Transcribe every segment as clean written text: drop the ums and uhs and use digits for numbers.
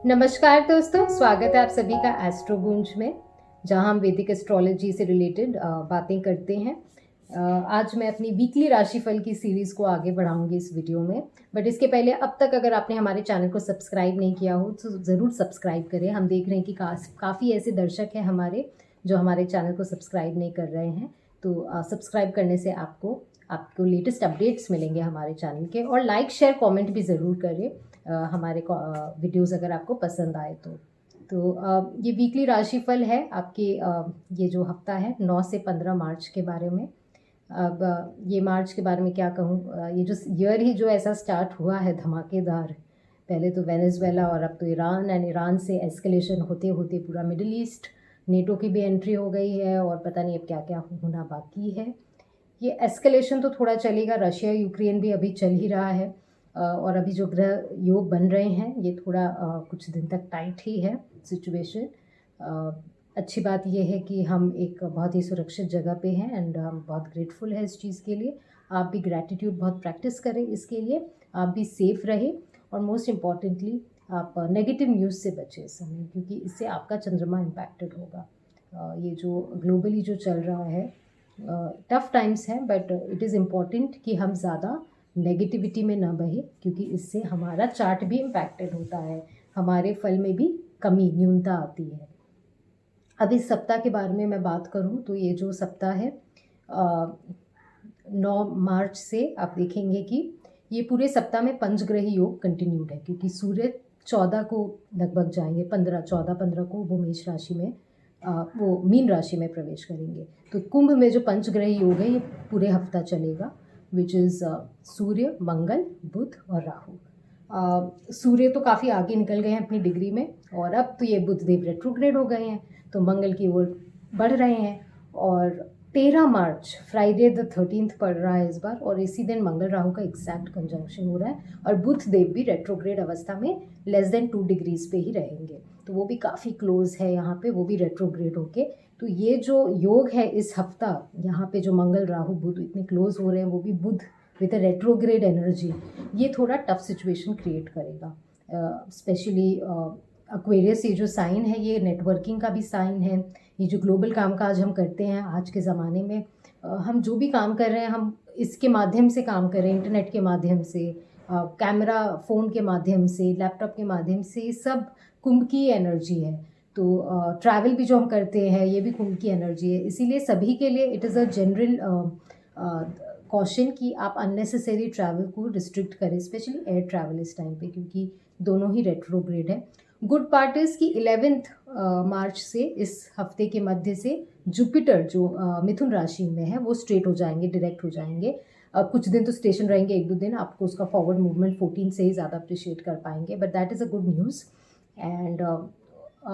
नमस्कार दोस्तों, स्वागत है आप सभी का एस्ट्रो गूंज में, जहां हम वैदिक एस्ट्रोलॉजी से रिलेटेड बातें करते हैं। आज मैं अपनी वीकली राशिफल की सीरीज़ को आगे बढ़ाऊंगी इस वीडियो में। बट इसके पहले अब तक अगर आपने हमारे चैनल को सब्सक्राइब नहीं किया हो तो ज़रूर सब्सक्राइब करें। हम देख रहे हैं कि काफ़ी ऐसे दर्शक हैं हमारे जो हमारे चैनल को सब्सक्राइब नहीं कर रहे हैं। तो सब्सक्राइब करने से आपको लेटेस्ट अपडेट्स मिलेंगे हमारे चैनल के। और लाइक शेयर कमेंट भी ज़रूर करें हमारे वीडियोस अगर आपको पसंद आए तो ये वीकली राशिफल है आपके ये जो हफ्ता है 9 से 15 मार्च के बारे में। अब ये मार्च के बारे में क्या कहूँ, ये जो ईयर ही जो ऐसा स्टार्ट हुआ है धमाकेदार। पहले तो वेनेजुएला और अब तो ईरान, एंड ईरान से एस्केलेशन होते होते पूरा मिडिल ईस्ट, नेटो की भी एंट्री हो गई है और पता नहीं अब क्या क्या होना बाकी है। ये एस्केलेशन तो थोड़ा चलेगा, रशिया यूक्रेन भी अभी चल ही रहा है। और अभी जो ग्रह योग बन रहे हैं ये थोड़ा कुछ दिन तक टाइट ही है सिचुएशन। अच्छी बात यह है कि हम एक बहुत ही सुरक्षित जगह पे हैं एंड हम बहुत ग्रेटफुल है इस चीज़ के लिए। आप भी ग्रैटिट्यूड बहुत प्रैक्टिस करें इसके लिए, आप भी सेफ रहे और मोस्ट इम्पॉर्टेंटली आप नेगेटिव न्यूज़ से बचें इस समय, क्योंकि इससे आपका चंद्रमा इम्पैक्टेड होगा। ये जो ग्लोबली जो चल रहा है टफ टाइम्स हैं, बट इट इज़ इम्पॉर्टेंट कि हम ज़्यादा नेगेटिविटी में ना बहे, क्योंकि इससे हमारा चार्ट भी इम्पैक्टेड होता है, हमारे फल में भी कमी न्यूनता आती है। अब इस सप्ताह के बारे में मैं बात करूं तो ये जो सप्ताह है 9 मार्च से आप देखेंगे कि ये पूरे सप्ताह में पंचग्रही योग कंटिन्यूड है, क्योंकि सूर्य 14 को लगभग जाएंगे, 14-15 को वो मेष राशि में वो मीन राशि में प्रवेश करेंगे। तो कुंभ में जो पंचग्रही योग है ये पूरे हफ्ता चलेगा, विच इज़ सूर्य, मंगल, बुध और राहु। सूर्य तो काफ़ी आगे निकल गए हैं अपनी डिग्री में और अब तो ये बुध देव रेट्रोग्रेड हो गए हैं, तो मंगल की ओर बढ़ रहे हैं। और 13 मार्च फ्राइडे द 13th पड़ रहा है इस बार, और इसी दिन मंगल राहु का एग्जैक्ट कंजंक्शन हो रहा है और बुध देव भी रेट्रोग्रेड अवस्था में लेस देन 2 डिग्रीज पे ही रहेंगे, तो वो भी काफ़ी क्लोज है यहाँ पे, वो भी रेट्रोग्रेड होके। तो ये जो योग है इस हफ्ता, यहाँ पे जो मंगल राहु बुध इतने क्लोज हो रहे हैं, वो भी बुध विद अ रेट्रोग्रेड एनर्जी, ये थोड़ा टफ सिचुएशन क्रिएट करेगा। स्पेशली एक्वेरियस ये जो साइन है ये नेटवर्किंग का भी साइन है। ये जो ग्लोबल कामकाज हम करते हैं आज के ज़माने में, हम जो भी काम कर रहे हैं हम इसके माध्यम से काम कर रहे हैं, इंटरनेट के माध्यम से, कैमरा फ़ोन के माध्यम से, लैपटॉप के माध्यम से, सब कुंभ की एनर्जी है। तो ट्रैवल भी जो हम करते हैं ये भी कुंभ की एनर्जी है, इसीलिए सभी के लिए it is a general caution कि आप अननेसेसरी ट्रैवल को रिस्ट्रिक्ट करें, स्पेशली एयर ट्रैवल इस टाइम पे, क्योंकि दोनों ही रेट्रोग्रेड है। गुड पार्ट इज़ कि 11th मार्च से इस हफ्ते के मध्य से जुपिटर जो मिथुन राशि में है वो स्ट्रेट हो जाएंगे, डायरेक्ट हो जाएंगे। कुछ दिन तो स्टेशन रहेंगे, 1-2 दिन आपको उसका फॉरवर्ड मूवमेंट 14 से ही ज़्यादा अप्रिशिएट कर पाएंगे, but that is a good news. And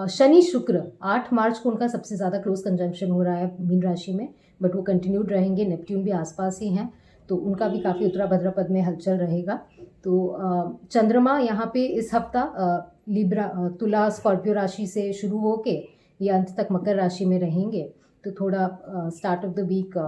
Shani शुक्र 8 मार्च को उनका सबसे ज़्यादा क्लोज कंजंक्शन हो रहा है मीन राशि में, बट वो कंटिन्यूड रहेंगे, नेपट्यून भी आसपास ही हैं, तो उनका भी काफ़ी उत्तरा भद्रा पद में हलचल रहेगा। तो चंद्रमा यहाँ पे इस हफ्ता लिब्रा तुला स्कॉर्पियो राशि से शुरू होके ये अंत तक मकर राशि में रहेंगे, तो थोड़ा स्टार्ट ऑफ द वीक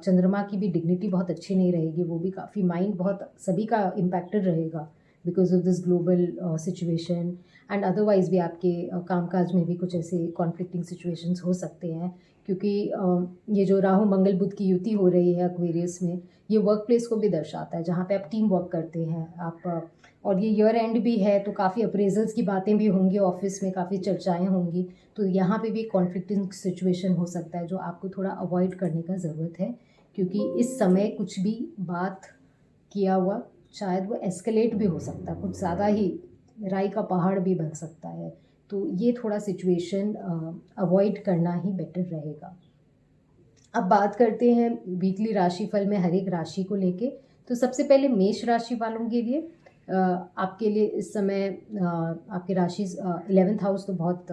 चंद्रमा की भी डिग्निटी बहुत अच्छी नहीं रहेगी, वो भी काफ़ी माइंड बहुत सभी का इम्पैक्टेड रहेगा because of this global situation. And otherwise भी आपके कामकाज में भी कुछ ऐसे कॉन्फ्लिक्टिंग सिचुएशंस हो सकते हैं, क्योंकि ये जो राहु मंगल बुध की युति हो रही है एक्वेरियस में, ये वर्क प्लेस को भी दर्शाता है, जहाँ पे आप टीम वर्क करते हैं आप। और ये ईयर एंड भी है तो काफ़ी अप्रेजल्स की बातें भी होंगी, ऑफिस में काफ़ी चर्चाएं होंगी, तो यहाँ पे भी कॉन्फ्लिक्टिंग सिचुएशन हो सकता है जो आपको थोड़ा अवॉइड करने का ज़रूरत है, क्योंकि इस समय कुछ भी बात किया हुआ शायद वो एस्केलेट भी हो सकता है, कुछ ज़्यादा ही राई का पहाड़ भी बन सकता है, तो ये थोड़ा सिचुएशन अवॉइड करना ही बेटर रहेगा। अब बात करते हैं वीकली राशिफल में हर एक राशि को लेके। तो सबसे पहले मेष राशि वालों के लिए आपके लिए इस समय आपके राशि 11th हाउस तो बहुत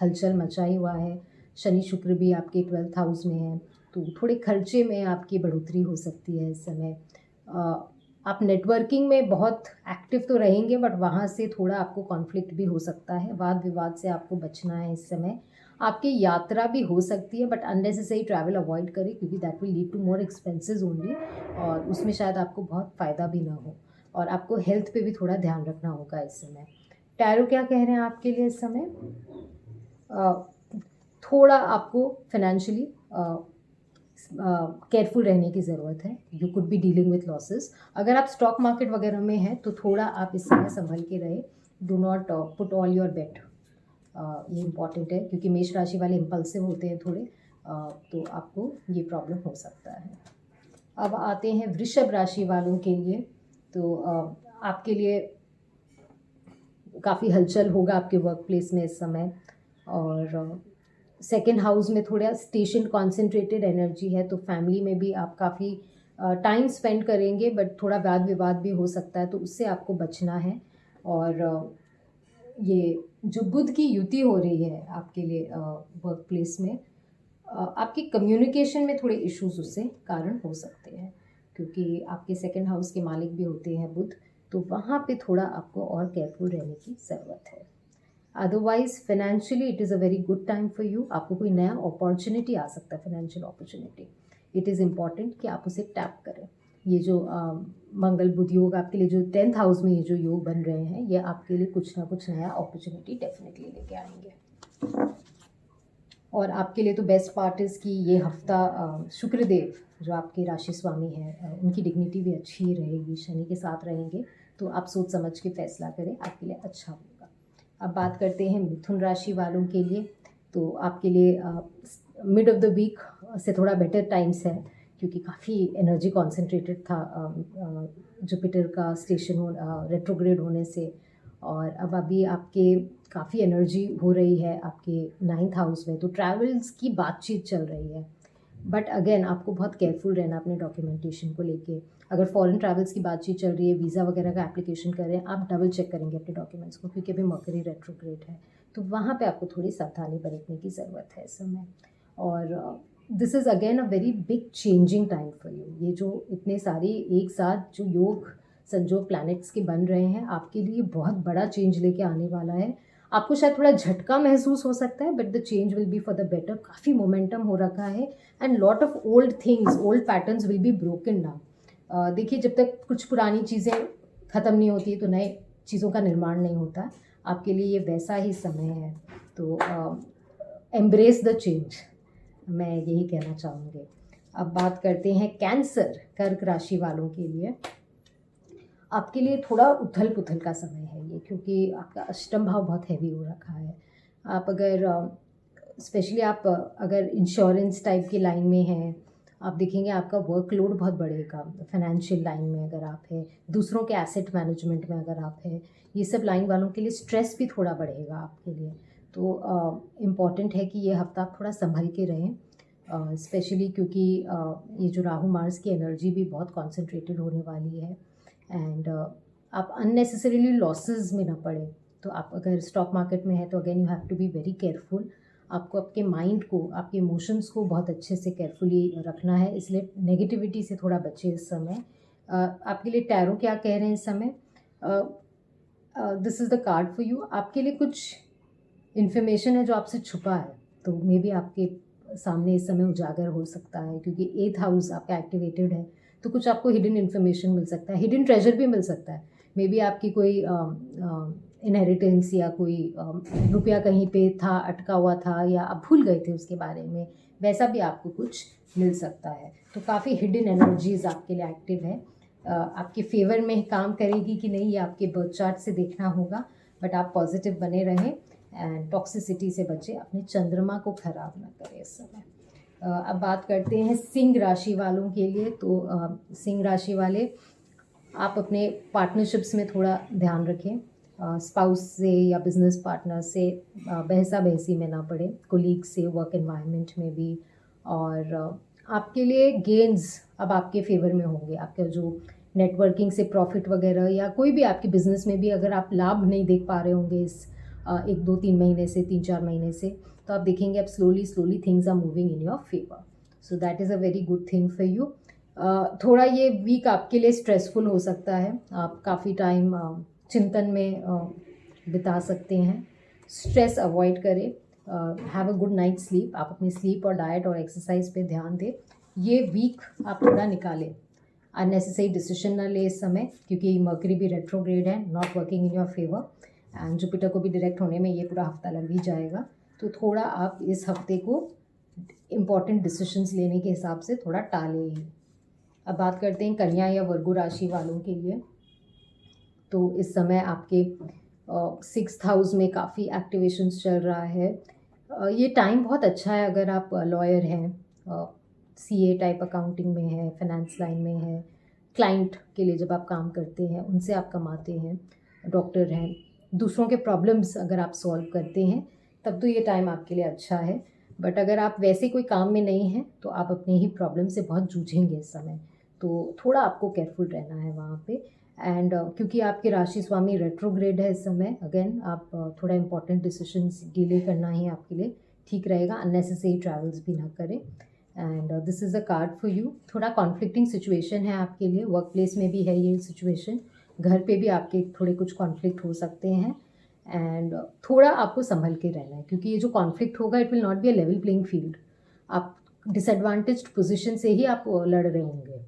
हलचल मचाई हुआ है, शनि शुक्र भी आपके 12th हाउस में है, तो थोड़े खर्चे में आपकी बढ़ोतरी हो सकती है इस समय। आप नेटवर्किंग में बहुत एक्टिव तो रहेंगे, बट वहाँ से थोड़ा आपको कॉन्फ्लिक्ट भी हो सकता है, वाद विवाद से आपको बचना है इस समय। आपकी यात्रा भी हो सकती है, बट अननेसेसरी ट्रैवल अवॉइड करें, क्योंकि that will lead to more expenses only, और उसमें शायद आपको बहुत फ़ायदा भी ना हो, और आपको हेल्थ पे भी थोड़ा ध्यान रखना होगा इस समय। टैरो क्या कह रहे हैं आपके लिए इस समय? थोड़ा आपको फाइनेंशियली केयरफुल रहने की ज़रूरत है. You could be dealing with losses. अगर आप स्टॉक मार्केट वगैरह में हैं तो थोड़ा आप इस समय संभल के रहे. Do not put all your bet. ये इम्पॉर्टेंट है क्योंकि मेष राशि वाले इम्पल्सिव होते हैं थोड़े. तो आपको ये प्रॉब्लम हो सकता है. अब आते हैं वृषभ राशि वालों के लिए. तो आपके लिए काफ़ी हलचल होगा आपके वर्क प्लेस में इस समय. और सेकेंड हाउस में थोड़ा स्टेशन कॉन्सेंट्रेटेड एनर्जी है, तो फैमिली में भी आप काफ़ी टाइम स्पेंड करेंगे, बट थोड़ा वाद विवाद भी हो सकता है, तो उससे आपको बचना है. और ये जो बुध की युति हो रही है आपके लिए वर्क प्लेस में, आपकी कम्युनिकेशन में थोड़े इश्यूज उससे कारण हो सकते हैं, क्योंकि आपके सेकेंड हाउस के मालिक भी होते हैं बुध. तो वहाँ पे थोड़ा आपको और केयरफुल रहने की ज़रूरत है. Otherwise financially it is a very good time for you. आपको कोई नया अपॉर्चुनिटी आ सकता है, financial opportunity. It is important कि आप उसे टैप करें. ये जो मंगल बुध योग आपके लिए जो 10th हाउस में ये जो योग बन रहे हैं, ये आपके लिए कुछ ना कुछ नया अपॉर्चुनिटी डेफिनेटली लेके आएंगे. और आपके लिए तो बेस्ट पार्ट इज़ कि ये हफ्ता शुक्रदेव जो आपके राशि स्वामी हैं, उनकी डिग्निटी भी अच्छी रहेगी, शनि के साथ रहेंगे, तो आप सोच समझ के फैसला करें, आपके लिए अच्छा होगा. अब बात करते हैं मिथुन राशि वालों के लिए. तो आपके लिए मिड ऑफ द वीक से थोड़ा बेटर टाइम्स है, क्योंकि काफ़ी एनर्जी कॉन्सेंट्रेटेड था जुपिटर का स्टेशन रेट्रोग्रेड होने से. और अब अभी आपके काफ़ी एनर्जी हो रही है आपके 9th हाउस में, तो ट्रैवल्स की बातचीत चल रही है. बट अगेन आपको बहुत केयरफुल रहना अपने डॉक्यूमेंटेशन को लेके. अगर फॉरेन ट्रैवल्स की बातचीत चल रही है, वीज़ा वगैरह का एप्लीकेशन कर रहे हैं, आप डबल चेक करेंगे अपने डॉक्यूमेंट्स को, क्योंकि अभी मर्करी रेट्रोग्रेड है, तो वहाँ पे आपको थोड़ी सावधानी बरतने की ज़रूरत है इस समय. और this is again a very big changing time for you. ये जो इतने सारे एक साथ जो योग संजोग प्लैनेट्स के बन रहे हैं, आपके लिए बहुत बड़ा चेंज लेके आने वाला है. आपको शायद थोड़ा झटका महसूस हो सकता है, but the change will be for the better. काफ़ी मोमेंटम हो रखा है, and lot of old things, old patterns will be broken now. देखिए, जब तक कुछ पुरानी चीज़ें ख़त्म नहीं होती तो नए चीज़ों का निर्माण नहीं होता. आपके लिए ये वैसा ही समय है, तो एम्ब्रेस द चेंज, मैं यही कहना चाहूँगी. अब बात करते हैं कैंसर कर्क राशि वालों के लिए. आपके लिए थोड़ा उथल पुथल का समय है ये, क्योंकि आपका अष्टम भाव बहुत हैवी हो रखा है. आप अगर स्पेशली आप अगर इंश्योरेंस टाइप की लाइन में हैं, आप देखेंगे आपका वर्कलोड बहुत बढ़ेगा. फाइनेंशियल लाइन में अगर आप हैं, दूसरों के एसेट मैनेजमेंट में अगर आप हैं, ये सब लाइन वालों के लिए स्ट्रेस भी थोड़ा बढ़ेगा आपके लिए. तो इम्पॉर्टेंट है कि ये हफ्ता आप थोड़ा संभल के रहें, स्पेशली क्योंकि ये जो राहु मार्स की एनर्जी भी बहुत कॉन्सेंट्रेटेड होने वाली है. एंड आप अननेसेसरीली लॉसेस में ना पड़े. तो आप अगर स्टॉक मार्केट में है तो again you have to be very careful. आपको आपके माइंड को, आपके इमोशंस को बहुत अच्छे से केयरफुली रखना है, इसलिए नेगेटिविटी से थोड़ा बचे इस समय. आपके लिए टैरो क्या कह रहे हैं इस समय? This is the card for you. आपके लिए कुछ इन्फॉर्मेशन है जो आपसे छुपा है, तो मे बी आपके सामने इस समय उजागर हो सकता है, क्योंकि 8th हाउस आपका एक्टिवेटेड है, तो कुछ आपको हिडन इन्फॉर्मेशन मिल सकता है, हिडन ट्रेजर भी मिल सकता है. मे बी आपकी कोई इनहेरिटेंस या कोई रुपया कहीं पे था, अटका हुआ था, या आप भूल गए थे उसके बारे में, वैसा भी आपको कुछ मिल सकता है. तो काफ़ी हिडन एनर्जीज आपके लिए एक्टिव है. आपके फेवर में काम करेगी कि नहीं, ये आपके बर्थ चार्ट से देखना होगा, बट आप पॉजिटिव बने रहें एंड टॉक्सिसिटी से बचें, अपने चंद्रमा को खराब ना करें इस समय. अब बात करते हैं सिंह राशि वालों के लिए. तो सिंह राशि वाले, आप अपने पार्टनरशिप्स में थोड़ा ध्यान रखें. स्पाउस से या बिजनेस पार्टनर से बहसा बहसी में ना पड़े, कोलीग से, वर्क एनवायरनमेंट में भी. और आपके लिए गेन्स अब आपके फेवर में होंगे. आपका जो नेटवर्किंग से प्रॉफिट वगैरह, या कोई भी आपके बिजनेस में भी अगर आप लाभ नहीं देख पा रहे होंगे इस 1-2-3 महीने से, 3-4 महीने से, तो आप देखेंगे अब slowly things are moving in your favour. So that is a very good thing for you. थोड़ा ये वीक आपके लिए स्ट्रेसफुल हो सकता है. आप काफ़ी टाइम चिंतन में बिता सकते हैं. स्ट्रेस अवॉइड करें. Have a good night sleep. आप अपनी स्लीप और डाइट और एक्सरसाइज पे ध्यान दें. ये वीक आप थोड़ा निकालें. अननेसेसरी डिसीजन ना ले इस समय, क्योंकि मर्करी भी रेट्रोग्रेड है, not working in your favour. And Jupiter को भी डायरेक्ट होने में ये पूरा हफ्ता लग ही जाएगा। तो थोड़ा आप इस हफ्ते को इम्पॉर्टेंट डिसीजंस लेने के हिसाब से थोड़ा टालें ही। अब बात करते हैं कन्या या वर्गो राशि वालों के लिए। तो इस समय आपके 6th हाउस में काफ़ी एक्टिवेशंस चल रहा है। ये टाइम बहुत अच्छा है अगर आप लॉयर हैं, सीए टाइप अकाउंटिंग में है, फाइनेंस लाइन में है, क्लाइंट के लिए जब आप काम करते हैं उनसे आप कमाते हैं, डॉक्टर हैं, दूसरों के प्रॉब्लम्स अगर आप सॉल्व करते हैं तब तो ये टाइम आपके लिए अच्छा है। बट अगर आप वैसे कोई काम में नहीं हैं तो आप अपने ही प्रॉब्लम से बहुत जूझेंगे इस समय। तो थोड़ा आपको केयरफुल रहना है वहाँ पे। एंड क्योंकि आपके राशि स्वामी रेट्रोग्रेड है इस समय, अगेन आप थोड़ा इंपॉर्टेंट डिसीजंस डिले करना ही आपके लिए ठीक रहेगा। अननेसेसरी ट्रैवल्स भी ना करें। And this is a card for you. थोड़ा कॉन्फ्लिक्टिंग सिचुएशन है आपके लिए, वर्क प्लेस में भी है ये सिचुएशन, घर पे भी आपके थोड़े कुछ कॉन्फ्लिक्ट हो सकते हैं। एंड थोड़ा आपको संभल के रहना है क्योंकि ये जो कॉन्फ्लिक्ट होगा it will not be a level playing field. आप डिसएडवांटेज्ड पोजीशन से ही आप लड़ रहे होंगे,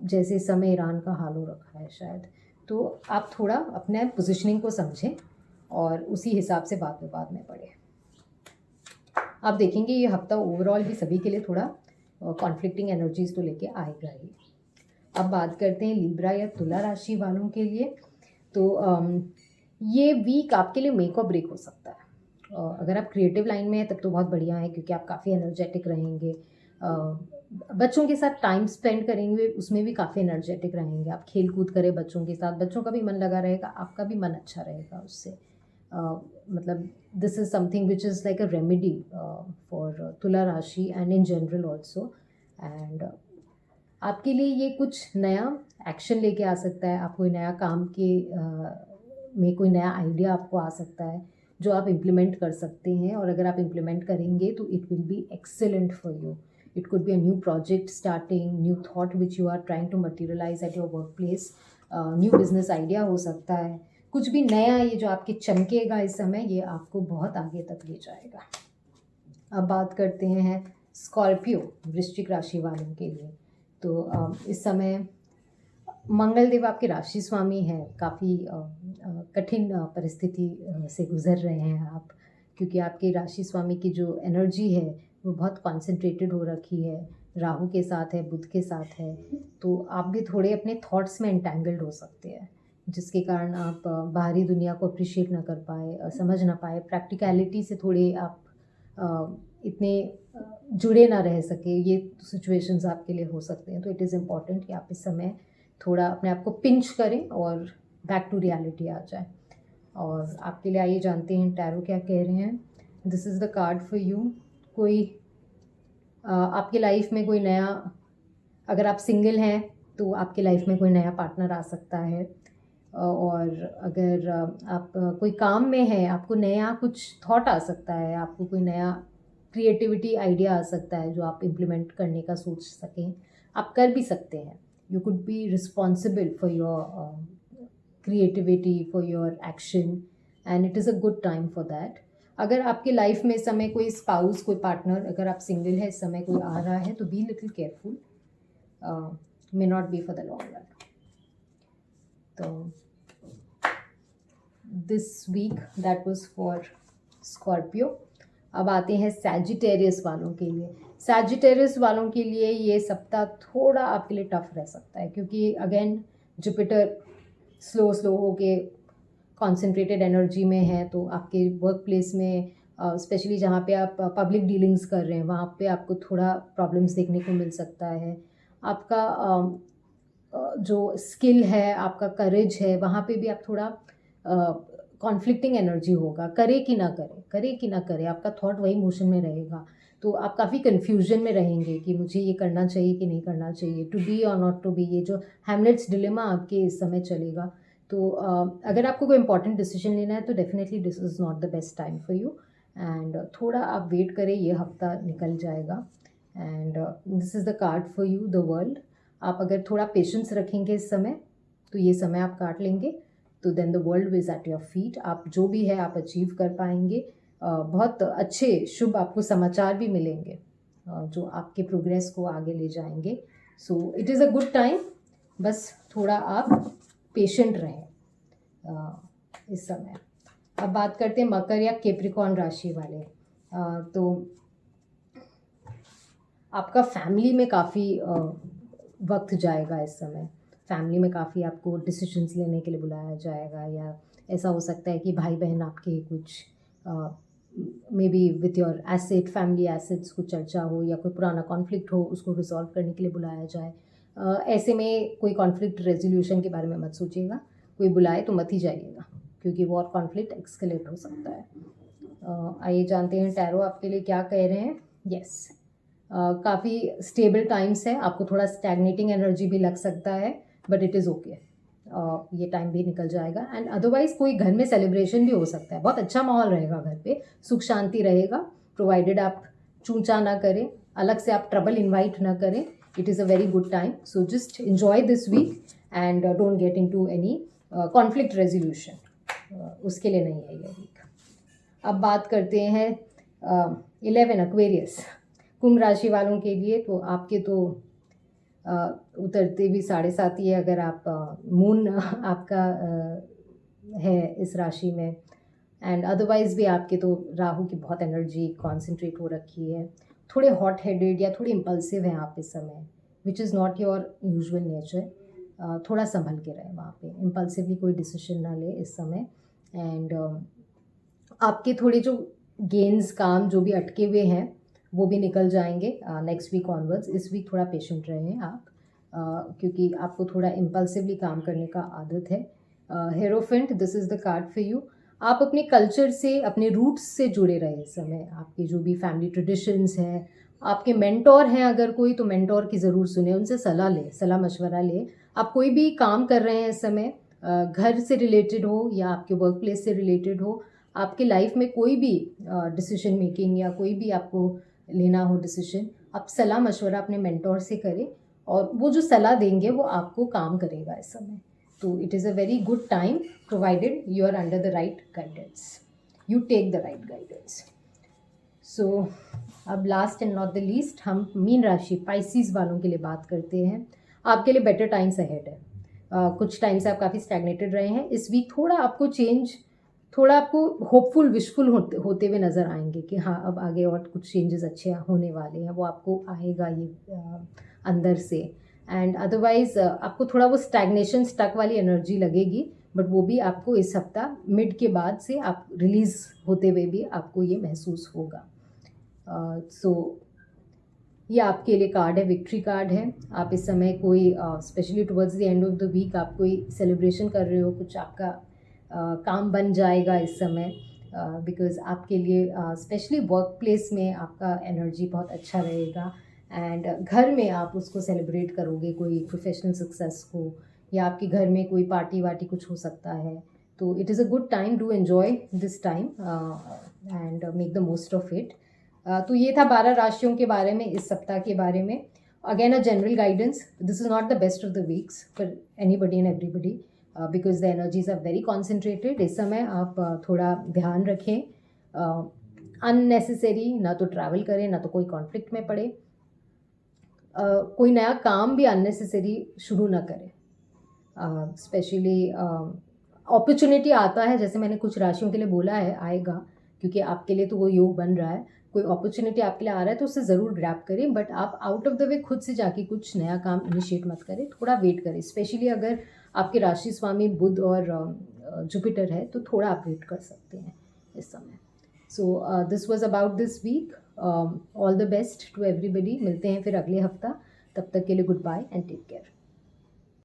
जैसे इस समय ईरान का हाल हो रखा है शायद। तो आप थोड़ा अपने पोजीशनिंग को समझें और उसी हिसाब से बात विवाद में पड़े। आप देखेंगे ये हफ्ता ओवरऑल भी सभी के लिए थोड़ा कॉन्फ्लिक्टिंग एनर्जीज तो लेके आएगा ही। अब बात करते हैं लिब्रा या तुला राशि वालों के लिए। तो ये वीक आपके लिए मेक और ब्रेक हो सकता है। अगर आप क्रिएटिव लाइन में हैं तब तो बहुत बढ़िया है क्योंकि आप काफ़ी एनर्जेटिक रहेंगे। बच्चों के साथ टाइम स्पेंड करेंगे, उसमें भी काफ़ी एनर्जेटिक रहेंगे। आप खेल कूद करें बच्चों के साथ, बच्चों का भी मन लगा रहेगा, आपका भी मन अच्छा रहेगा उससे। मतलब this is something which is like a remedy for तुला राशि and in general also. And आपके लिए ये कुछ नया एक्शन लेके आ सकता है। आप कोई नया काम के में कोई नया आइडिया आपको आ सकता है जो आप इम्प्लीमेंट कर सकते हैं, और अगर आप इम्प्लीमेंट करेंगे तो it will be excellent for you. It could be a new project starting, new thought which you are trying to materialise at your workplace, new business idea हो सकता है। कुछ भी नया ये जो आपके चमकेगा इस समय, ये आपको बहुत आगे तक ले जाएगा। अब बात करते हैं स्कॉर्पियो वृश्चिक राशि वालों के लिए। तो इस समय मंगल देव आपके राशि स्वामी हैं। काफ़ी कठिन परिस्थिति से गुजर रहे हैं आप, क्योंकि आपके राशि स्वामी की जो एनर्जी है वो बहुत कॉन्सेंट्रेटेड हो रखी है, राहु के साथ है, बुध के साथ है। तो आप भी थोड़े अपने थॉट्स में एंटैंगल्ड हो सकते हैं, जिसके कारण आप बाहरी दुनिया को अप्रिशिएट ना कर पाए, समझ ना पाए, प्रैक्टिकलिटी से थोड़े आप इतने जुड़े ना रह सके। ये सिचुएशंस आपके लिए हो सकते हैं। तो इट इज़ इम्पॉर्टेंट कि आप इस समय थोड़ा अपने आप को पिंच करें और बैक टू रियलिटी आ जाए। और आपके लिए आइए जानते हैं टैरो क्या कह रहे हैं। This is the card for you. कोई आपके लाइफ में कोई नया, अगर आप सिंगल हैं तो आपके लाइफ में कोई नया पार्टनर आ सकता है, और अगर आप कोई काम में हैं, आपको नया कुछ थॉट आ सकता है, आपको कोई नया क्रिएटिविटी आइडिया आ सकता है जो आप इम्प्लीमेंट करने का सोच सकें। आप कर भी सकते हैं। You could be responsible for your creativity, for your action, and it is a good time for that. अगर आपके लाइफ में इस समय कोई स्पाउस, कोई पार्टनर, अगर आप सिंगल है इस समय कोई आ रहा है तो be little careful, may not be for the long run. तो this week that was for Scorpio. अब आते हैं सैजिटेरियस वालों के लिए। सैजिटेरियस वालों के लिए ये सप्ताह थोड़ा आपके लिए टफ रह सकता है, क्योंकि अगेन जुपिटर स्लो होके कॉन्सेंट्रेटेड एनर्जी में है। तो आपके वर्क प्लेस में स्पेशली जहाँ पे आप पब्लिक डीलिंग्स कर रहे हैं वहाँ पे आपको थोड़ा प्रॉब्लम्स देखने को मिल सकता है। आपका जो स्किल है, आपका करेज है, वहाँ पे भी आप थोड़ा कॉन्फ्लिक्टिंग एनर्जी होगा। करे कि ना करे, आपका थॉट वही मोशन में रहेगा। तो आप काफ़ी कन्फ्यूजन में रहेंगे कि मुझे ये करना चाहिए कि नहीं करना चाहिए, टू बी और नॉट टू बी। ये जो हैमलेट्स डिलेमा आपके इस समय चलेगा। तो अगर आपको कोई इंपॉर्टेंट डिसीजन लेना है तो definitely this is not the best time for you. And थोड़ा आप वेट करें, ये हफ्ता निकल जाएगा। And this is the card for you, the world. आप अगर थोड़ा पेशेंस रखेंगे इस समय तो ये समय आप काट लेंगे, तो then the world is at your feet. आप जो भी है आप अचीव कर पाएंगे। बहुत अच्छे शुभ आपको समाचार भी मिलेंगे जो आपके प्रोग्रेस को आगे ले जाएंगे। So it is a good time, बस थोड़ा आप पेशेंट रहें। इस समय। अब बात करते हैं मकर या कैप्रिकॉर्न राशि वाले। तो आपका फैमिली में काफ़ी वक्त जाएगा इस समय। फैमिली में काफ़ी आपको डिसीजंस लेने के लिए बुलाया जाएगा, या ऐसा हो सकता है कि भाई बहन आपके कुछ may be with your asset, family assets कुछ चर्चा हो, या कोई पुराना कॉन्फ्लिक्ट हो उसको रिजॉल्व करने के लिए बुलाया जाए। ऐसे में कोई कॉन्फ्लिक्ट रेजोल्यूशन के बारे में मत सोचिएगा, कोई बुलाए तो मत ही जाइएगा, क्योंकि वॉर कॉन्फ्लिक्ट एक्सकेलेट हो सकता है। आइए जानते हैं टैरो आपके लिए क्या कह रहे हैं। यस, काफ़ी स्टेबल टाइम्स है। आपको थोड़ा स्टैग्नेटिंग एनर्जी भी लग सकता है, बट इट इज़ ओके, ये टाइम भी निकल जाएगा। एंड अदरवाइज़ कोई घर में सेलिब्रेशन भी हो सकता है, बहुत अच्छा माहौल रहेगा घर पे, सुख शांति रहेगा, प्रोवाइडेड आप चूंचा ना करें, अलग से आप ट्रबल इन्वाइट ना करें। It is a very good time, so just enjoy this week and don't get into any conflict resolution, उसके लिए नहीं है ये वीक। अब बात करते हैं 11 एक्वेरियस कुंभ राशि वालों के लिए। तो आपके तो उतरते भी 7.5 ही है, अगर आप मून आपका है इस राशि में, एंड अदरवाइज़ भी आपके तो राहु की बहुत एनर्जी कॉन्सेंट्रेट हो रखी है। थोड़े हॉट हेडेड या थोड़े इम्पल्सिव हैं आप इस समय, which is not your usual nature. थोड़ा संभल के रहें वहाँ पे, इम्पल्सिवली कोई डिसीजन ना ले इस समय। एंड आपके थोड़े जो गेन्स काम जो भी अटके हुए हैं वो भी निकल जाएंगे नेक्स्ट वीक ऑनवर्ड्स। इस वीक थोड़ा पेशेंट रहें आप, क्योंकि आपको थोड़ा इम्पल्सिवली काम करने का आदत है। Hierophant, this is the card for you. आप अपने कल्चर से, अपने रूट्स से जुड़े रहे इस समय। आपके जो भी फैमिली ट्रेडिशंस हैं, आपके मेंटोर हैं अगर कोई, तो मेंटोर की ज़रूर सुने, उनसे सलाह ले, सलाह मशवरा ले। आप कोई भी काम कर रहे हैं इस समय, घर से रिलेटेड हो या आपके वर्क प्लेस से रिलेटेड हो, आपके लाइफ में कोई भी डिसीजन मेकिंग या कोई भी आपको लेना हो डिसीजन, आप सलाह मशवरा अपने मेंटोर से करें, और वो जो सलाह देंगे वो आपको काम करेगा इस समय। तो it is a very good time, provided you are under the right guidance, you take the right guidance. So अब last and not the least हम मीन राशि पाइसिस वालों के लिए बात करते हैं। आपके लिए बेटर टाइम्स अहेड है। कुछ टाइम से आप काफ़ी स्टैग्नेटेड रहे हैं, इस वीक थोड़ा आपको चेंज, थोड़ा आपको होपफुल विशफुल होते हुए नज़र आएंगे कि हाँ अब आगे और कुछ चेंजेस अच्छे होने वाले हैं, वो आपको आएगा ये अंदर से। एंड अदरवाइज़ आपको थोड़ा वो स्टैग्नेशन, स्टक वाली एनर्जी लगेगी, बट वो भी आपको इस हफ्ता मिड के बाद से आप रिलीज़ होते हुए भी आपको ये महसूस होगा। सो ये आपके लिए कार्ड है, विक्ट्री कार्ड है। आप इस समय कोई specially towards the end of the week आप कोई सेलिब्रेशन कर रहे हो, कुछ आपका काम बन जाएगा इस समय, बिकॉज़ आपके लिए स्पेशली वर्क प्लेस में आपका एनर्जी बहुत अच्छा रहेगा। एंड घर में आप उसको सेलिब्रेट करोगे, कोई प्रोफेशनल सक्सेस को, या आपके घर में कोई पार्टी वार्टी कुछ हो सकता है। तो it is a good time, do enjoy this time and make the most of it. तो ये था 12 राशियों के बारे में, इस सप्ताह के बारे में। Again a general guidance, this is not the best of the weeks for anybody and everybody, because the energies are very concentrated. इस समय आप थोड़ा ध्यान रखें, अननेसेसरी ना तो ट्रैवल करें, ना तो कोई कॉन्फ्लिक्ट में पड़े, कोई नया काम भी अननेसेसरी शुरू ना करें। स्पेशली अपॉर्चुनिटी आता है, जैसे मैंने कुछ राशियों के लिए बोला है आएगा, क्योंकि आपके लिए तो वो योग बन रहा है। कोई अपॉर्चुनिटी आपके लिए आ रहा है तो उसे ज़रूर ग्रैब करें, बट आप आउट ऑफ द वे खुद से जाके कुछ नया काम इनिशिएट मत करें, थोड़ा वेट करें। स्पेशली अगर आपके राशि स्वामी बुध और जुपिटर है तो थोड़ा आप वेट कर सकते हैं इस समय। So this was about this week. All the best to everybody. मिलते हैं फिर अगले हफ्ता, तब तक के लिए goodbye and take care.